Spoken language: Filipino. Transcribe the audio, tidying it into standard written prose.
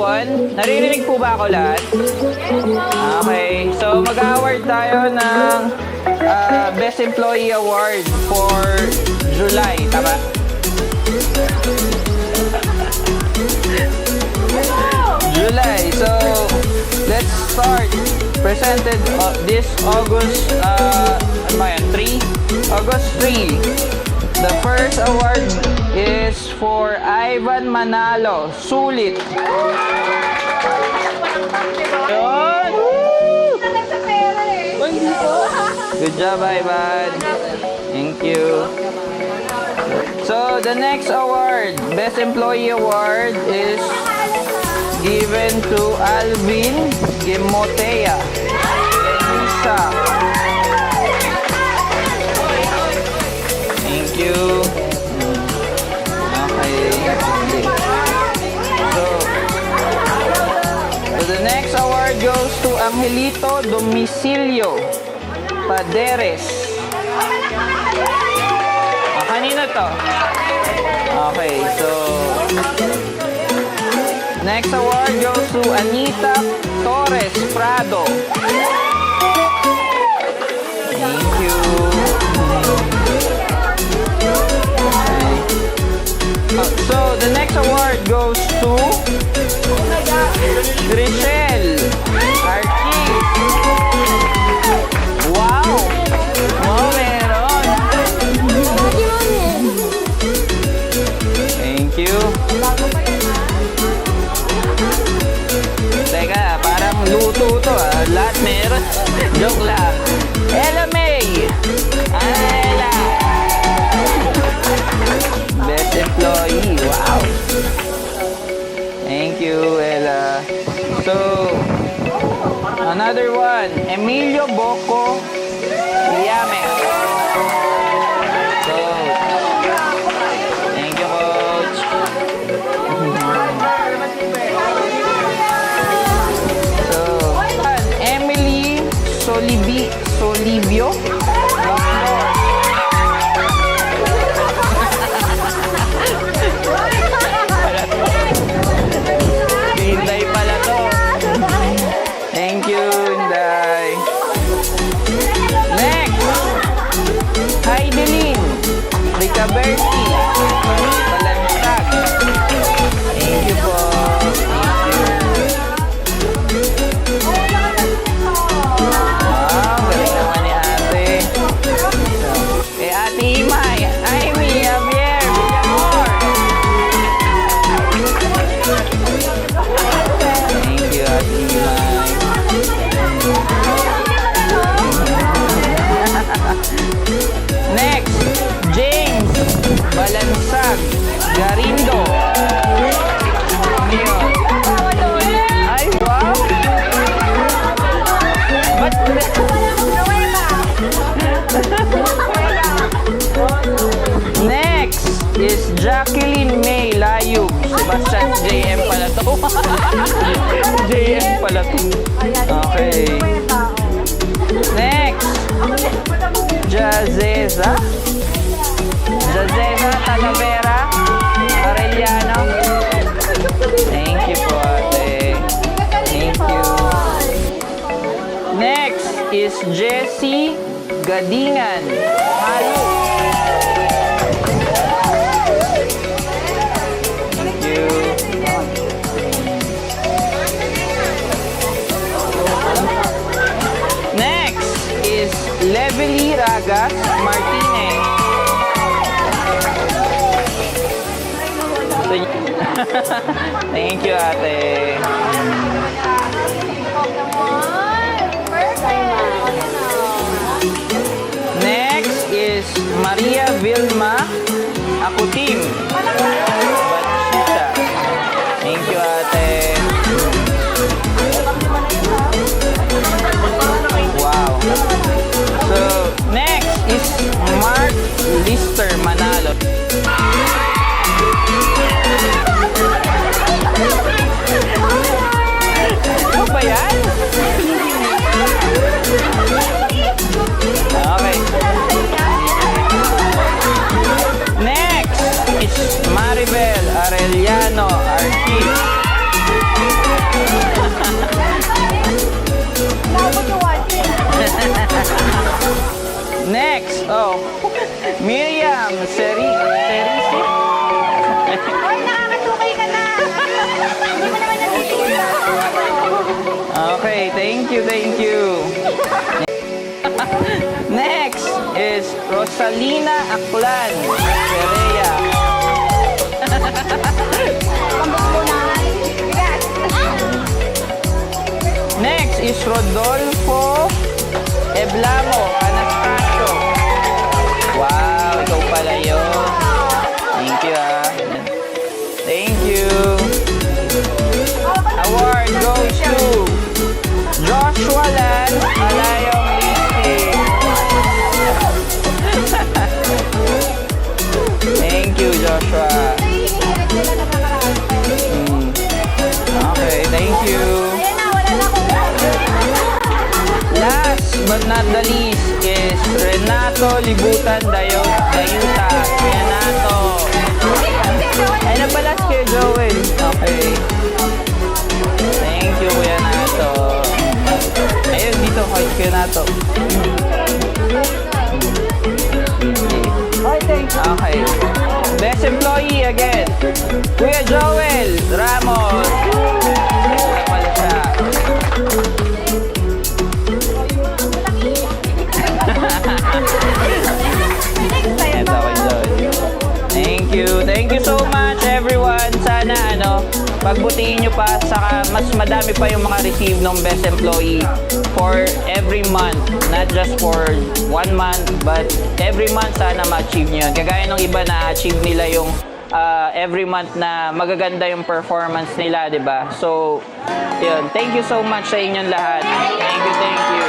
everyone. Naririnig po ba ako lahat? Okay. So, mag-award tayo ng Best Employee Award for July. Tama? July. So, let's start. Presented this August, 3? August 3. The first award is for Ivan Manalo. Sulit. Yun. Good job, Ivan. Thank you. So, the next award, Best Employee Award, is given to Alvin Gimotea. Lisa. Thank you. Okay. So, the next award goes to Angelito Domicilio Paderes. Kanino to? Okay, so next award goes to Anita Torres Prado. Thank you. So the next award goes to Richelle Archie. Wow! Wow, meron! Thank you. Teka, parang luto to ah. Lahat meron. Joke lang. Ella May! Ella! Best Employee. Wow! Thank you, Ella. So, another one. Emilio Boco Liame. So, thank you, Coach. So, Emily Solivio. Hinday pala to. Thank you, Hinday. Next, Heidelin Ricaberti Palantag. Thank you po. Wow, galing naman ni ate. Ate Imay, Amy, Javier, Villamor. Thank you, Ate Imay. Next, James Balansag Garindo. Ay, wow! Next is Jacqueline May Layug. Sebastian JM pala to. JM pala to. Okay. Next, Jazeza Talavera Arellano. Thank you po, ate. Thank you. Next is Jessie Gadingan. Halo. Thank you. Next is Levely Ragas Martinez. Thank you, ate. Next is Maria Vilma Akutim. Batista. Thank you, ate. Wow. So, next is Mark Lister Manalo. Ano ba yan? Okay. Next is Mari Miriam Serisi. Hoy, nakakatukay ka na! Hindi mo naman natitigil. Okay, thank you, thank you. Next is Rosalina Aklan Perea. Next is Rodolfo Eblamo Anastasio. Wow, ikaw pala yun. Thank you, ah. Thank you. Award goes to Joshua Lan Alayong Lisi. Thank you, Joshua. Okay, thank you. Last but not the least is Renato Libutan Dayuta. Renato. Ay, napalas kay Joel. Okay. Thank you, Kuya Nato. Ayun, dito, Kuya Nato. Okay. Best employee again. Kuya Joel Ramos. Wala pala siya. Ito, Kuya Joel. Thank you. Thank you so much, everyone. Sana, pagbutihin nyo pa, saka mas madami pa yung mga receive ng best employee for every month. Not just for 1 month, but every month sana ma-achieve nyo yun. Kagaya ng iba na-achieve nila yung every month na magaganda yung performance nila, di ba? So, yun. Thank you so much sa inyong lahat. Thank you, thank you.